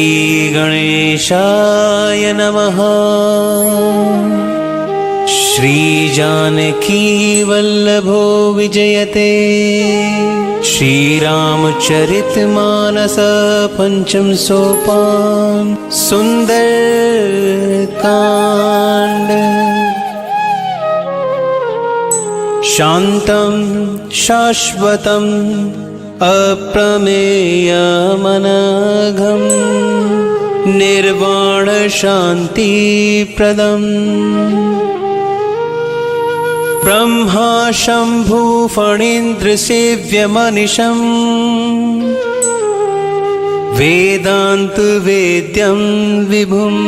श्रीगणेशाय नमः। श्रीजानकी वल्लभो विजयते। श्रीरामचरितमानस पंचम सोपान सुंदरकांड। शांतं शाश्वतं अप्रमेयमनघं निर्वाण शांतिप्रदम्। ब्रह्मा शंभु फणीन्द्र सेव्यमनिशम् वेदांत वेद्यं विभुम्।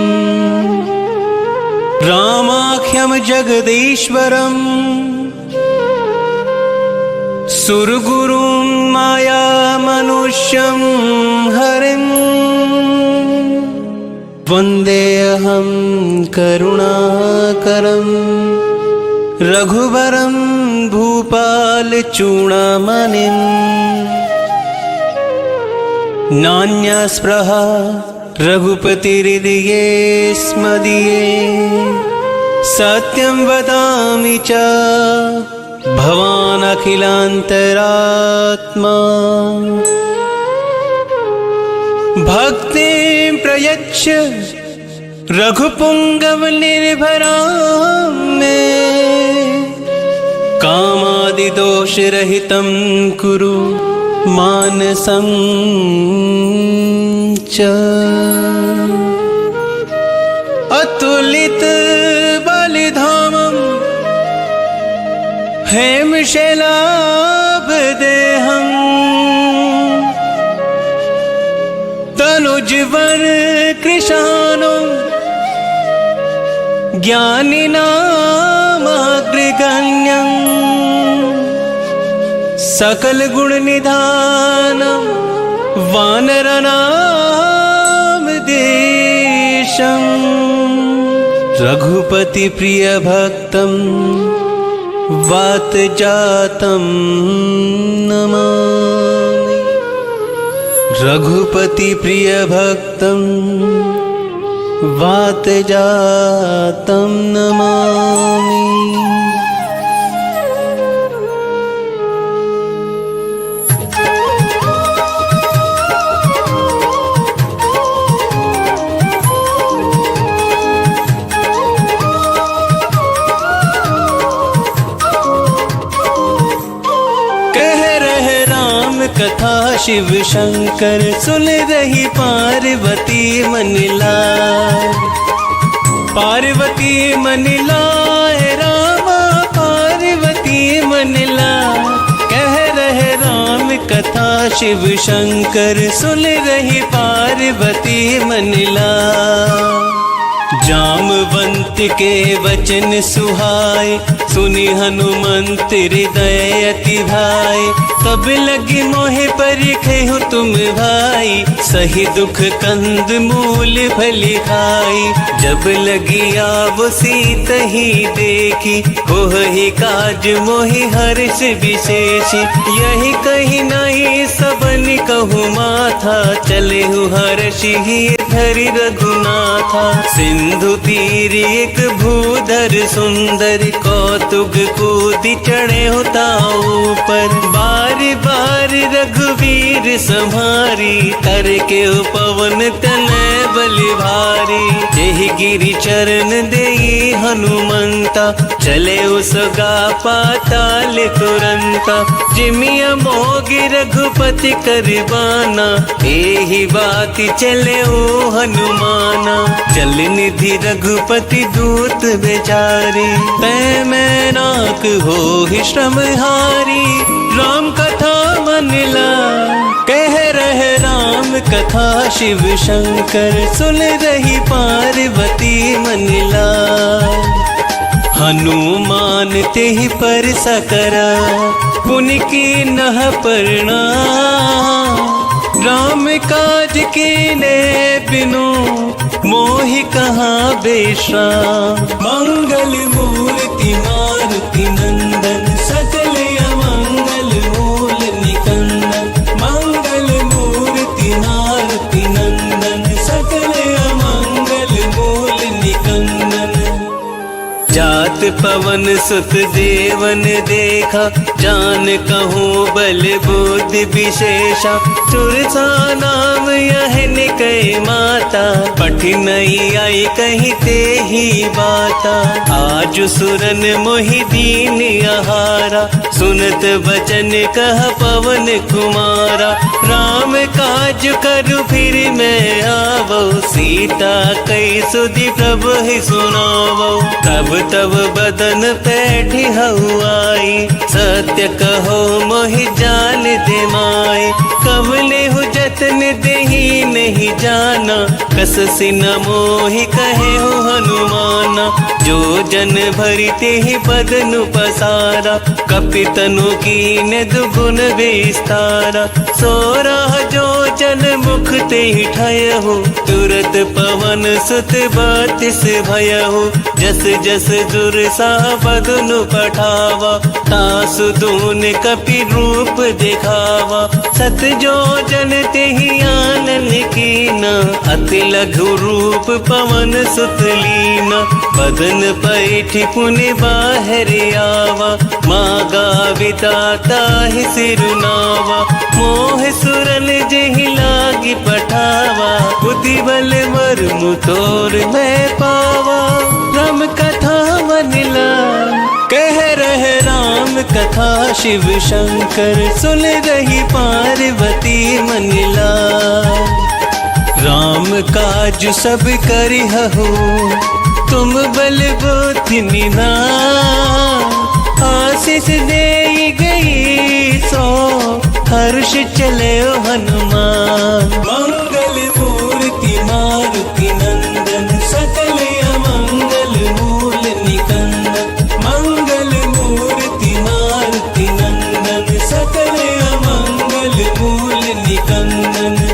रामाख्यं जगदीश्वरम् सुरगुरुं माया मनुष्यं हरिम्। वन्देऽहं करुणाकरम् रघुवरं भूपालचूडामणिम्। नान्या स्पृहा रघुपतिहृदये स्मदीये। सत्यं वदामि च भवान् अखिलान्तरात्मा। भक्तिं प्रयच्छ रघुपुंगव निर्भरां मे। कामादिदोषरहितं कुरु मानसं च। अतुलित बलिधामं हेमशैलाभदेहं। तनुजवर कृशानं ज्ञानिनामग्रगण्यं। सकल गुण निधानं वानरनाम देशं। रघुपति प्रिय भक्तं वातजातं नमामि। रघुपति प्रिय भक्तं वातजातं नमामि। कथा शिव शंकर सुन रही पार्वती मन लाय। पार्वती मन लाय रामा पार्वती मन लाय। कह रहे राम कथा शिव शंकर सुन रही पार्वती मन लाय। जामवंत के वचन सुहाए सुनि हनुमंत हृदय अति भाई। तब लगी मोहे परिखे हो तुम भाई। सही दुख कंद मूल फली खाई। जब लगी आव सीत ही देखी हो ही काज मोहि हर्ष विशेष। यही कही नहीं सबन कहु माथा। चले हु हर्ष ही धरि रघुनाथा। सिंधु तीर एक भूधर सुंदर कौतुक कूदि चढ़े होता ऊपर। बार बार रघुवीर संहारी कर के पवन तनय बलि भारी। जेहि गिरि चरण देई हनुमंता चले उसगा पाताल तुरंता। जिमिया मोगी रघुपति करबाना एहि बात चले ओ हनुमाना। चल निधि रघुपति दूत बेचारी तै मैं नाक हो ही श्रमहारी। राम कथा मन लाय कह रहे राम कथा शिव शंकर सुन रही पार्वती मन लाय। हनुमान तेहि पर सकरा पुन की नह प्रणाम। राम काज के ने बिनु मोहि कहाँ बेश्राम। मंगल मूर्ति मारुति नंदन सकल अमंगल मूल निकंदन। मंगल मूर्ति मारुति नंदन तात पवन सुत देवन देखा, जान कहूँ बल बुद्धि विशेषा। सुरसा नाम यह निकय माता, पठी नहीं आई कहीं ते ही बाता। आज सुरन मोहि दीन आहारा, सुनत वचन कह पवन कुमारा। राम काज करु फिर मैं आवो, सीता कई सुधि प्रभु ही सुनावो। तब तब बदन पैठी हऊ आई, सत्य कहो मोहि जान दे माई। कवले हु जतन देही नहीं जाना, कस सिन मोहि कहे हो हनुमाना। जो जन भरी ते ही बदन पसारा, कपितनु कीन दुगुन विस्तारा। सोरह जो जन मुख ते ही ठय हो, तुरत पवन सुत बत्तीस भय हो। जस जस दुर्सा बदनु पठावा, तासु दून कपि रूप दिखावा। सत जो जन ते ही आनन कीना, अति लघु रूप पवन सुत लीना। बदन पैठी पुनि बाहर आवा, मागा विदाता ही सिरुनावा। मोह सुरन जेहि लागी पठावा, बुद्धि बल मर्मु तोर मैं पावा। राम कथा मनिला कह रहे राम कथा, शिव शंकर सुन रही पार्वती मनिला। राम काज सब करिहु, तुम बल बुद्धि निना। आशीष दे गई सो, हर्ष चले हनुमान। मंगल मूर्ति मारुति नंदन, सकल अमंगल मूल निकंदन। मंगल मूर्ति मारुति नंदन, सकल अमंगल मूल निकंदन।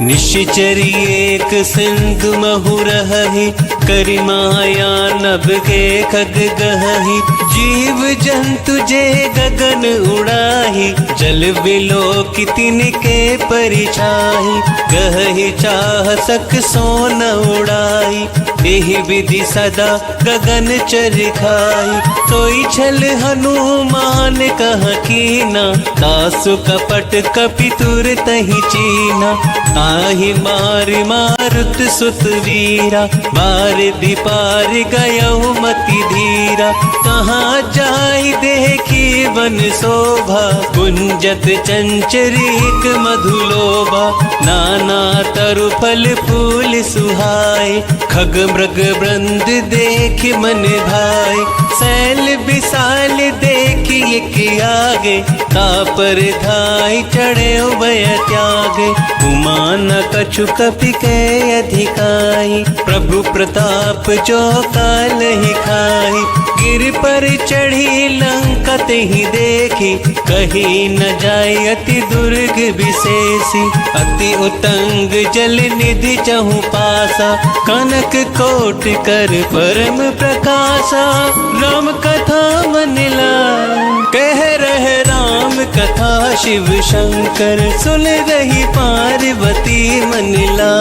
निश्चर एक सिंधु महु रहहि, करि माया नभ के खग गहहि। जीव जंतु जे गगन उड़ाही, जल बिलोक तिनके परिछाही। गहहि चाह सक सोन उड़ाई, एहि विधि सदा गगन चरखाई। सोई छल हनुमान कह कीना, दासु कपट कपि तुरत ही चीना। आहि मार मारुत सुत वीरा, बार दिपार गयउ मति धीरा। कहाँ जाई देखी वन शोभा, गुंजत चंचरीक मधुलोभा। नाना तरु फल फूल सुहाए, खग मृग वृंद देख मन भाई। सैल विशाल देखी एक आगे, तापर धाई चढ़े उभय त्यागे। उमा न कछु कपि के अधिकाई, प्रभु प्रताप जो काल ही खाई। गिर पर चढ़ी लंका ही देखी, कहीं न जाय अति दुर्ग विशेषी। अति उतंग जल निधि चहु पासा, कनक कोट कर परम प्रकाशा। राम कथा मनिला कह रहे राम कथा, शिव शंकर सुन रही पार्वती मनिला।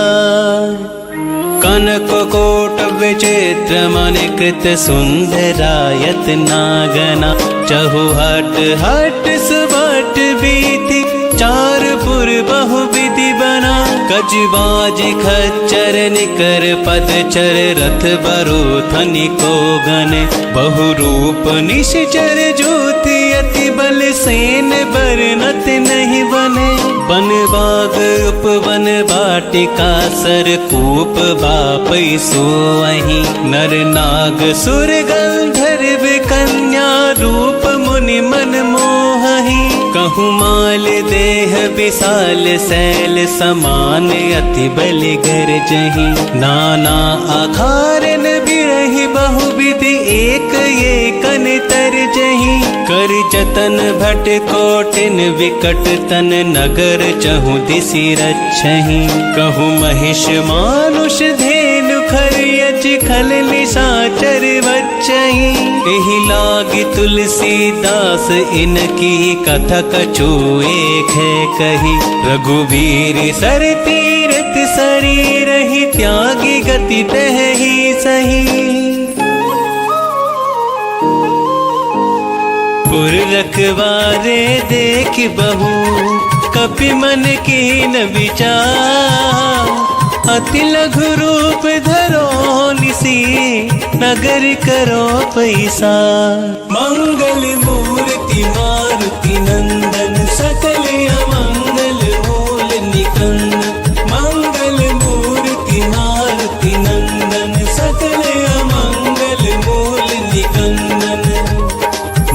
कनक कोट विचित्र मनि कृत, सुंदरायत नागना। चहु हट हट सुबट बीती, चार पुर बहु विधि बना। कजबाज खच्चर निकर पदचर, रथ बरु थनिको गने। बहु रूप निश्चर ज्योति, अति बल सेन बरनत नहीं बने। बन बाग उपवन बाटिका, सर कूप बापै सोअहि। नर नाग सुर गंधर्व कन्या, रूप मुनि मन मोहहि। कहूँ माल देह विशाल, सैल समान अति बल गरजहि। नाना आकारन बिरहि बहुविधि, एक एकन तरजहि। कर जतन भट कोटिन विकट तन, नगर चहु दिसि रक्षहि। कहूँ महिष मानुष धेनु खरियच, खल निशाचर बच्चहि। एहि लागी तुलसीदास इनकी, कथा कछु एक है कही। रघुवीर सर तीरथ शरीर ही, त्यागी गति तह ही सही। गुर रखवारे देख बहू कपि मन कीन विचार। अति लघु रूप धरो निसी नगर करो पैसा। मंगल मूर्ति मारुति नंदन सकल अमंगल मूल निकंदन। मंगल मूर्ति मारुति नंदन सकल अमंगल मूल निकंदन।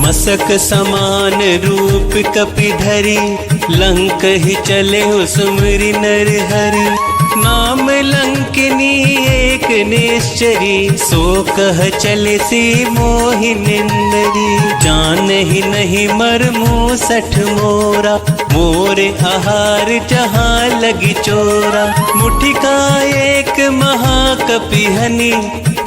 मसक समान रूप कपि धरी लंक ही चले हो सुमरि नर हरि। नाम लंकिनी एक निश्चरी सो कह चले सी मोहिनिंदरी। जान ही नहीं मरमु सठ मोरा मोरे आहार जहाँ लगी चोरा। मुठिका एक महाकपि हनि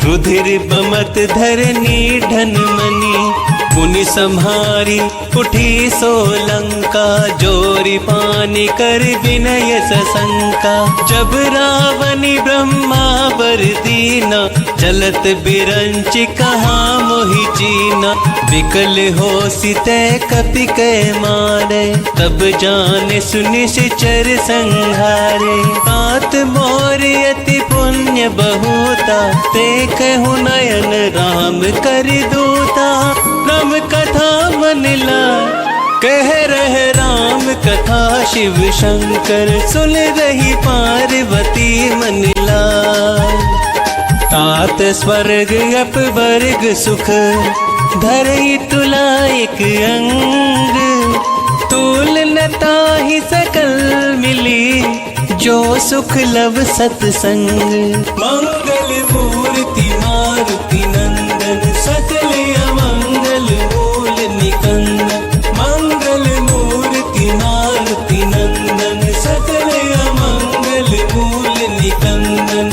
रुधिर बमत धरनी धन मनी। मुनि संहारी उठी सो लंका जोरी पानी कर विनय सशंका। जब रावणी ब्रह्मा वर दीना चलत बिरंच कहाँ मोहि चीना। विकल हो सीते कपि कै मारे तब जाने सुनिश्चर संहारे। तात मोर अति पुण्य बहुता ते कहु नयन राम कर दूता। राम कथा मन ला कह रहे राम कथा शिव शंकर सुन रही पार्वती मन ला। तात स्वर्ग अपवर्ग सुख धरई तुला एक अंग। तूल न ताहि सकल मिली जो सुख लव सत्संग। मंगल मूर्ति मारुति नंदन सकल अमंगल मूल निकंदन। मंगल मूर्ति मारुति नंदन सकल अमंगल मूल निकंदन।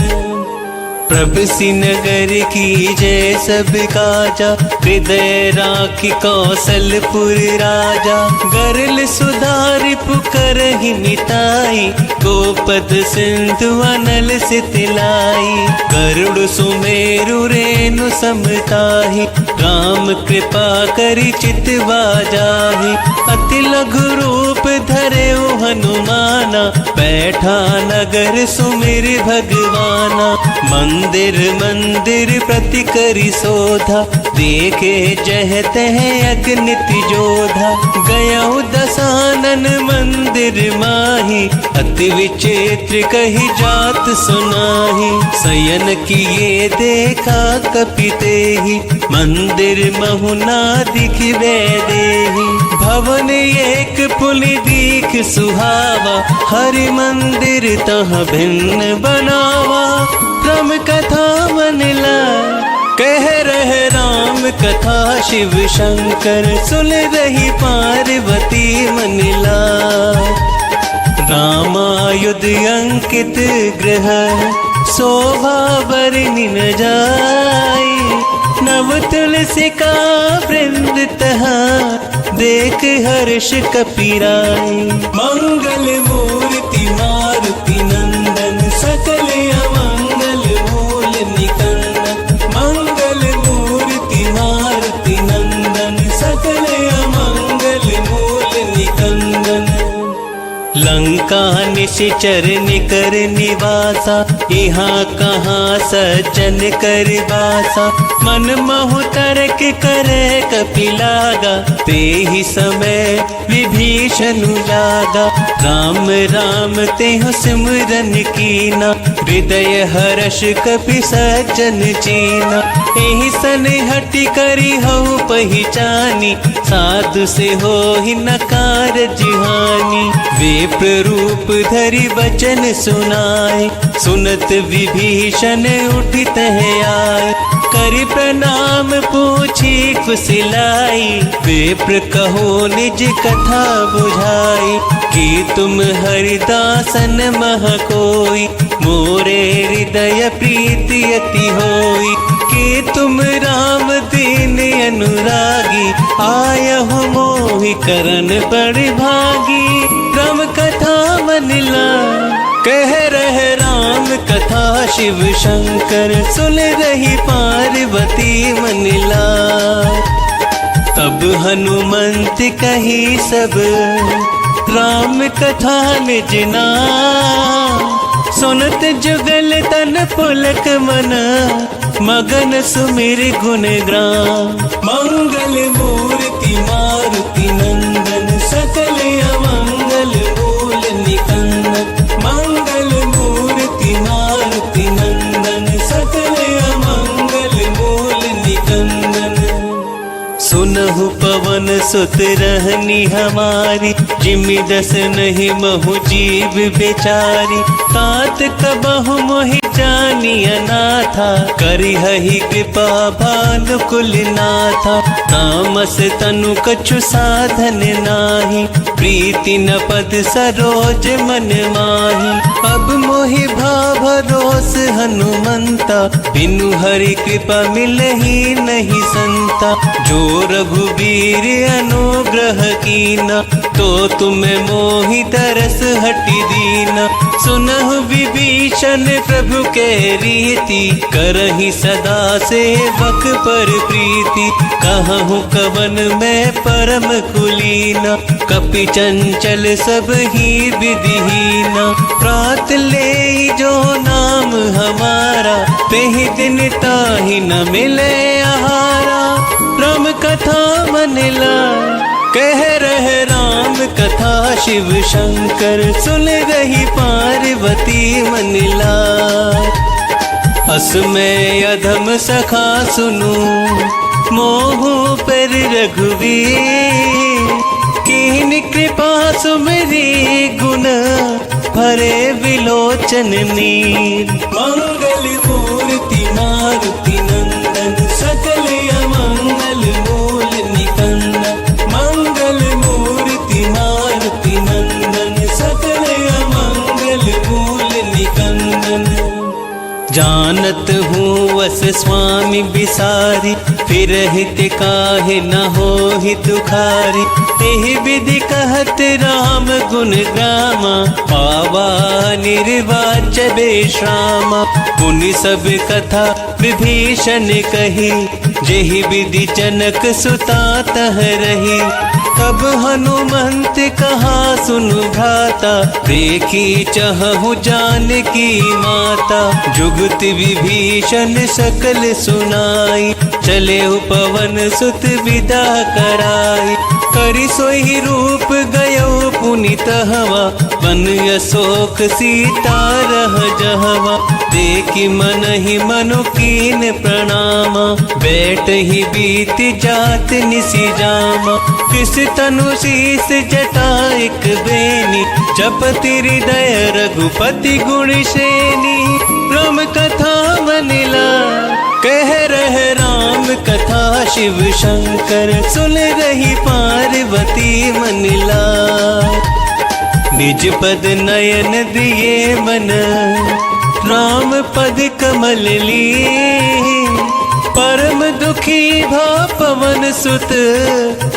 प्रभु सिनगर की जय सब काजा हृदय राखी कौशलपुर राजा। गरल सुधारि पुकर ही मिताई गोपद सिंधु अनल सितलाई। गरुड़ सुमेरु रेणु समताहि राम कृपा करि चितवा जाहि। अति लघु रूप धरे हनुमाना बैठा नगर सुमिर भगवाना। मंदिर मंदिर प्रति करि शोधा देखे जह तह अगनित जोधा। गयउ दसानन मंदिर माही अति विचित्र कही जात सुनाही। शयन किए देखा कपि तेहि मंदिर महुना दिखबे देहि। भवन एक पुनि दीख सुहावा हरि मंदिर तह भिन्न बनावा। राम कथा मन ला कह रहे राम कथा शिव शंकर सुन रही पार्वती मन ला। रामायुध अंकित ग्रह शोभा बरनि न जाई। नव तुलसी का वृंद तहा देख हर्ष कपिराई। मंगल मूर्ति मारुति नंदन सकल अमंगल मूल निकंदन। मंगल मूर्ति मारुति नंदन सकल अमंगल मूल निकंदन। लंका निश्चर निकर निवासा यहाँ कहाँ सज्जन कर बासा। मन महु तर्क करे कपि लागा ते ही समय विभीषण लागा। राम राम तेहु सिमरन कीना हृदय हर्ष कपि सज्जन चीना। एहि सन हटि करि हऊ पहिचानी साधु से हो ही नकार जिहानी। विप्र रूप धरि वचन सुनाए सुनत विभीषण उठित है आए। करि प्रणाम पूछी कुशलाई विप्र कहो निज कथा बुझाई। कि तुम हरिदासन मह कोई मोरे हृदय प्रीति अति होई। कि तुम राम दीन अनुरागी आय हो मोहि करन बड़ भागी। राम कथा मन ला कह रहे राम कथा शिव शंकर सुन रही पार्वती मन ला। तब हनुमंत कही सब राम कथा निज नाम। सुनत जुगल तन पुलक मन मगन सुमिर गुण ग्राम। मंगल मूर्ति मारुति नंदन सकल अमंगल मूल निकंदन। मंगल मूर्ति मारुति नंदन सकल अमंगल मूल निकंदन। सुनहु पवन सुत रहनी हमारी, जिमि दस नहीं महु जीव बेचारी। तात कबहु मोहि जानी अनाथा, करिहहि कृपा भानुकुल नाथा। तामस तनु कछु साधन नाही, प्रीति न पद सरोज मन माही। अब मोहि भाव भरोस हनुमंता, बिनु हरि कृपा मिलहि नहीं संता। जो रघुबीर अनुग्रह कीना, तो तुम्हें मोहि तरस हटि दीना। सुनहु विभीषण प्रभु के रीति, करहि सदा सेवक पर प्रीति। कहूँ कवन में परम कुलीना, कपि चंचल सब ही विधिहीना। प्रात ले जो नाम हमारा, तेहि दिन ताहि न मिले आहारा। राम कथा मन लाए, कह रहे राम कथा शिव शंकर। सुन रही पार्वती मन लाए। अस में अधम सखा सुनू, मोहु पर रघुवीर। कीन कृपा सुमरी गुण, भरे विलोचन नीर। मंगल मूर्ति मारुति नंदन, सकल अमंगल मूल निकंदन। मंगल मूर्ति मारुति नंदन, सकल अमंगल मूल निकंदन। जानत हूँ वस स्वामी बिसारी, फिर हित काहे न हो ही दुखारी। एहि विधि कहत राम गुण ग्रामा, पावा निर्वाच बेश्रामा। पुनि सब कथा विभीषण कही, जेहि विधि जनक सुता तह रही। तब हनुमंत कहा सुनु भ्राता, देखी चहु जानकी माता। जुगत विभीषण सकल सुनाई, चले पवन सुत विदा कराई। करि सोई रूप गयो पुनित हवा, बन अशोक सीता रह जहवा। देखी मन ही मनु कीन प्रणामा, बैठ ही बीत जात निसी जामा। किस तनु शीस जटाइक बेनी, जपति हृदय रघुपति गुण श्रेणी। राम कथा मन लाए, कह रहे राम कथा शिव शंकर। सुन रही पार्वती मन लाए। निज पद नयन दिए मन, राम पद कमल ली। परम दुखी भा पवन सुत,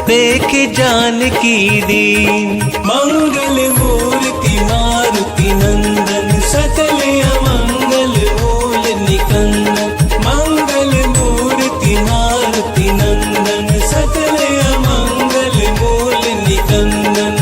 देख जानकी दीन। मंगल मूर्ति मारुति नंदन, सकल अमंगल मूल निकंदन। मंगल मूर्ति मारुति नंदन, सकल अमंगल मूल निकंदन।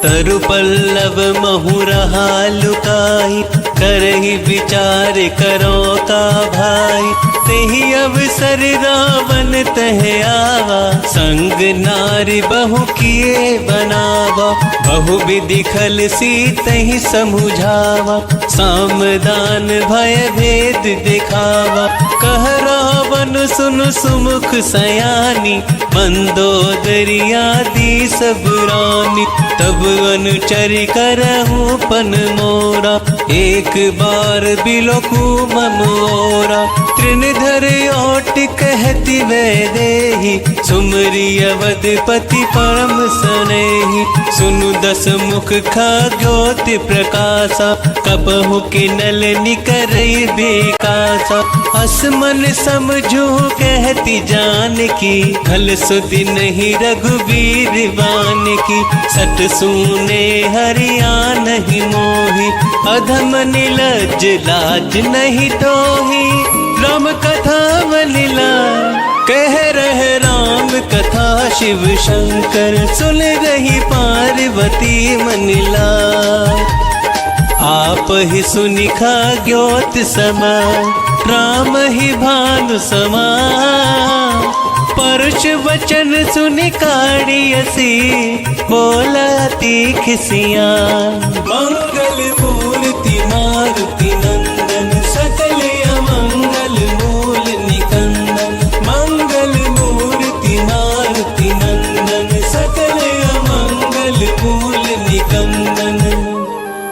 तरु पल्लव महु रहा लुकाई, करहि विचार करो का भाई। तेहि अवसर रावण तह आवा, संग नारी बहु किए बनावा। बहु विधि खल सीतहि समुझावा, सामदान भय भेद दिखावा। कह रावण सुन सुमुख सयानी, मंदोदरी आदि सब रानी। तब अनुचर करहु पन मोरा, एक बार बिलोकु मम ओरा। तृणधर ओट कहती वैदेही, सुमरि अवधपति परम सनेही। सुनु दस मुख खगोति प्रकाशा, कबहु किनल निकरई बेकासा। असमन समझू कहती जानकी, खल सुधि नहीं रघुवीर बान की। सट सुने हरिया नहीं मोही, अधम निलज लाज नहीं तोही। राम कथा मन लाए, कह रहे राम कथा शिव शंकर सुन रही पार्वती मन लाय। आप ही सुनिखा ज्योत समान राम ही भानु समान। परुष वचन सुनि काढ़ियसी बोला तीख सियान। मंगल मूर्ति मारुति नंदन सकल अमंगल मूल निकंदन। मंगल मूर्ति मारुति नंदन सकल अमंगल मूल निकंदन।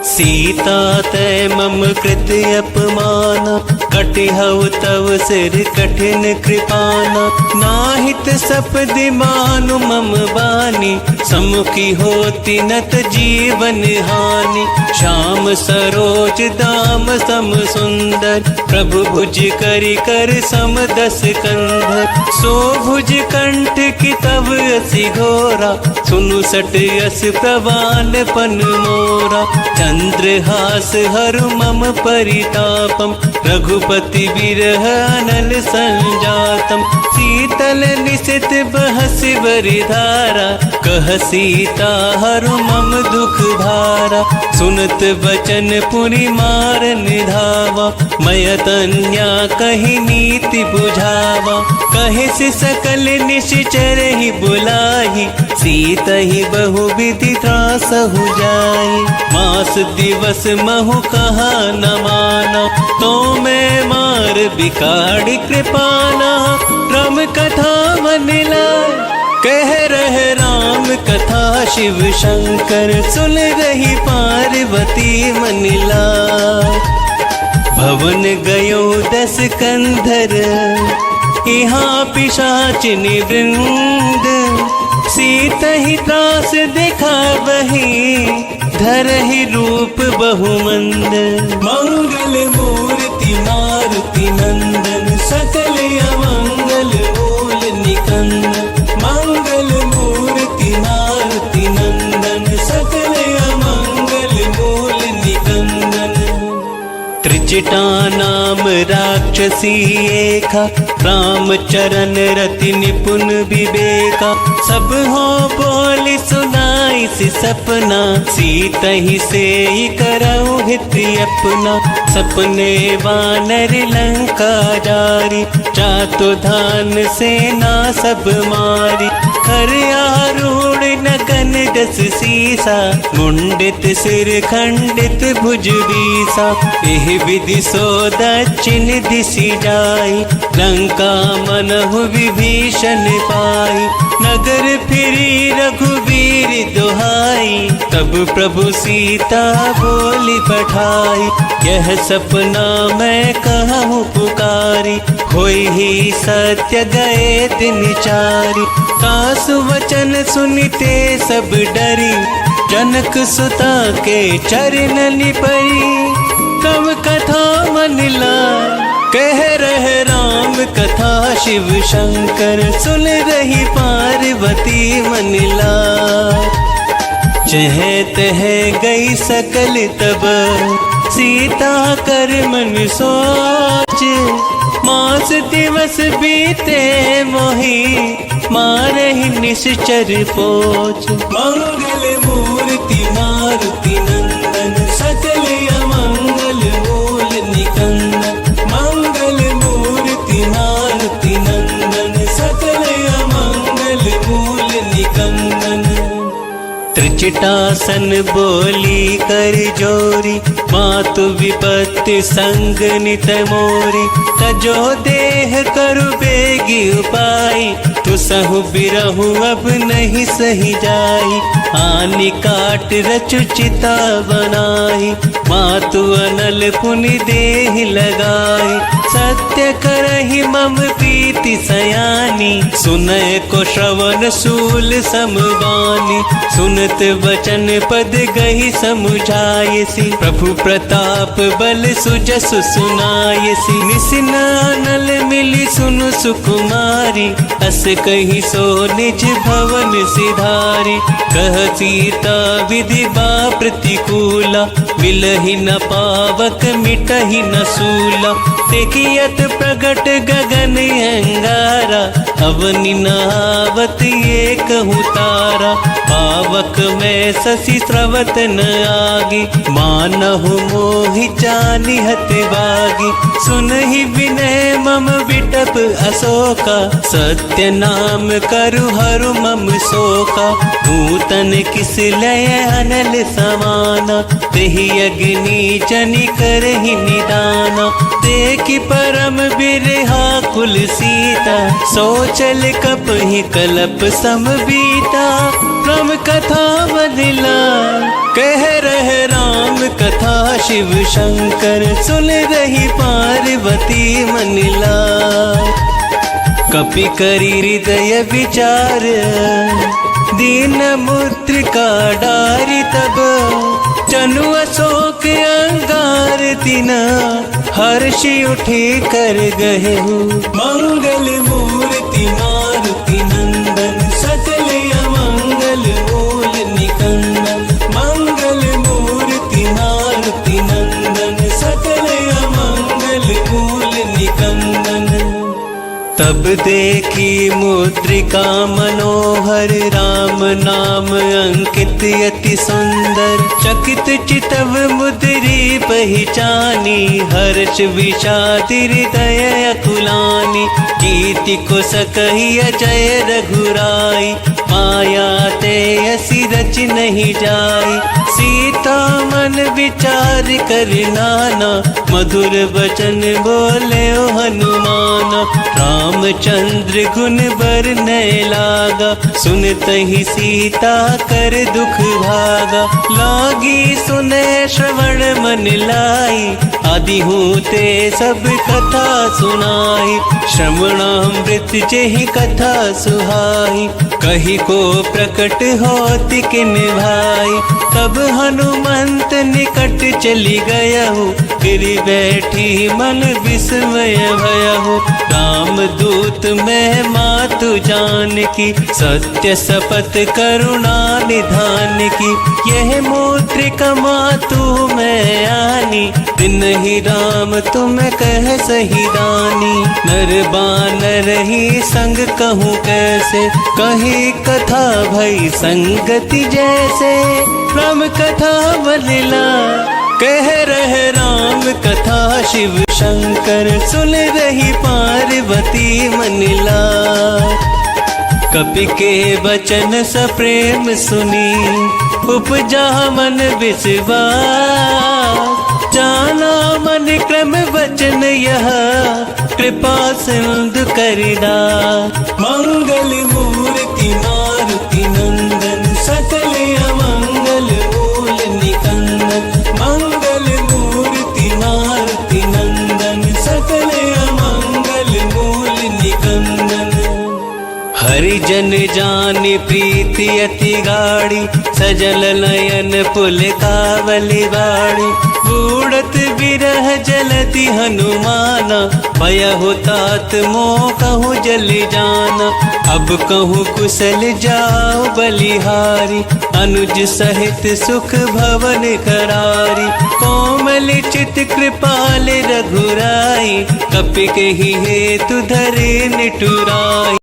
सीता तै मम कृत अपमाना कटिहउ तव सिर कठिन कृपाना। नाहित सपदि मानु मम बानी सम्मुखी होती नत जीवन हानि। श्याम सरोज दाम सम सुंदर प्रभु भुज करि कर सम दस कंधर। सो भुज कंठ की तव असि घोरा सुनु सट यस प्रवान पन मोरा। चंद्रहास हरु मम परितापम रघुपति विरह अनल संजातम। शीतल निशित बहसि बरिधारा कह सीता हरु मम दुख भारा। सुनत बचन पुनि मारन धावा मय तन्या कहि नीति बुझावा। कहे से सकल निश्चर ही बुलाही सीत ही बहु विधि त्रासहु जाई। मास दिवस महु कहा न माना तो मैं मार बिकाड़ी कृपाना। राम कथा मन लाय कह रहे राम कथा शिव शंकर सुन रही पार्वती मन लाय। भवन गयो 10 कंधर यहाँ पिशाचिनी वृंद। सीत ही त्रास देखा वही धर ही रूप बहुमंद। मंगल मूर्ति मारुति नंदन सकल अमंगल मूल निकंदन। मंगल मूर्ति मारुति नंदन सकल अमंगल मूल निकंदन। त्रिजटा नाम राक्षसी एका राम चरण रति निपुण विवेका। सब हो बोली सुनाई सी सपना सीत ही से करऊ हित अपना। सपने वानर लंका जारी चातु धान सेना सब मारी। खर आरूढ़ नगन दस सीसा मुंडित सिर खंडित भुज बीसा। एह विधि सो दक्षिण दिशि जाई लंका मनहु विभीषण पाई। नगर फिरी रघुवीर दुहाई तब प्रभु सीता बोली पठाई। यह सपना मैं कहूँ पुकारी होई ही सत्य गए दिन चारी। तासु वचन सुनते सब डरी जनक सुता के चरण परी। तब कथा मन लाय कह रहे राम कथा शिव शंकर सुन रही पार्वती मन लाय। चह तह गई सकल तब सीता कर मन सोच। मास दिवस बीते मोही मारहि निश्चर पोच। मंगल मूर्ति मारुति नंदन सकल अमंगल मूल निकंदन। मंगल मूर्ति मारुति नंदन सकल अमंगल मूल निकंदन। त्रिजटासन बोली कर जोरी मातु विपत्ति संग नित मोरी। तजो देह करु बेगी उपाई तु सहु बिरहु अब नहीं सही जाई। आनि काट रचु चिता बनाई मातु अनल पुनि देहि लगाई। सत्य करहि मम प्रीति सयानी सुनय को श्रवण शूल समबानी। सुनत वचन पद गही समुझायसी, प्रभु प्रताप बल सुजसु सुनायसी। निसिनानल मिली सुनु सुकुमारी, अस कही सो निज भवन सिधारी। कह सीता विधि बा प्रतिकूला, मिलहि न पावक मिटहि न सूला। देखियत प्रगट गगन अंगारा, अवनि नहावत ये कहूँ तारा। पावक में शशि स्रवत न आगी, मानहु मोहि जानिहत बागी। सुनहि विनय मम विटप अशोका, सत्य नाम करु हरु मम शोका। नूतन किस लय अनल समाना, तेहि अग्नि जनि करहि निदाना। देखि परम बिरहा कुल सीता, सोचल कपहि कलप सम बीता। राम कथा बदला कह रहे राम कथा, शिव शंकर सुन रही पार्वती मनिला। कपि करी हृदय विचार, दीन मुद्रिका डारी तब। जनु अशोक अंगार तिना, हर्षि उठी कर गहे हूँ। मंगल मूर्ति मारुति नंदन, सकल अमंगल मूल निकंदन। मंगल मूर्ति मारुति नंदन, सकल अमंगल मूल निकंदन। तब देखी मुद्रिका मनोहर, राम नाम अंकित अति सुंदर। चकित चितव मुद्री पहचानी, हर्ष विषाद हृदय अकुलानी। कीर्ति को सकहि अजय रघुराई, माया ते असी रच नहीं जाई। सीता मन विचार कर नाना, मधुर वचन बोले ओ हनुमाना। रामचंद्र गुण बरनय लागा, सुनतहि सीता कर दुख भागा। लागी सुने श्रवण मन लाई, आदि होते सब कथा सुनाई। श्रवणामृत जेहि कथा सुहाई, कही को प्रकट होति किन भाई। तब हनुमंत निकट चली गया हो, गिरि बैठी मन विस्मय भया हो। राम दूत मैं मातु जान की, सत्य शपथ करुणा निधान की। यह मुद्रिका मातु मैं आनी, दिन ही राम तुम कह सही दानी। नर बानर ही संग कहूँ कैसे, कही कथा भई संगति जैसे। राम कथा बलिला कह रहे राम कथा, शिव शंकर सुन रही पार्वती मनिला। कपि के वचन सप्रेम सुनी, उपजा मन विश्वास। जाना मन क्रम वचन यह, कृपा सिंधु करिदा। मंगल मूर्ति मारुति नंदन, सकल अमंगल मूल निकंदन। मंगल मूर्ति मारुति नंदन, सकल अमंगल मूल निकंदन। हरिजन जानि प्रीति अति गाढ़ी, सजल नयन पुल कावली बाड़ी। बूढ़त बिरह जलति हनुमाना, भयहु तात मोह कहूँ जल जाना। अब कहूँ कुशल जाओ बलिहारी, अनुज सहित सुख भवन करारी। कोमल चित कृपाल रघुराई, कपि के ही हेतु धरे निठुराई।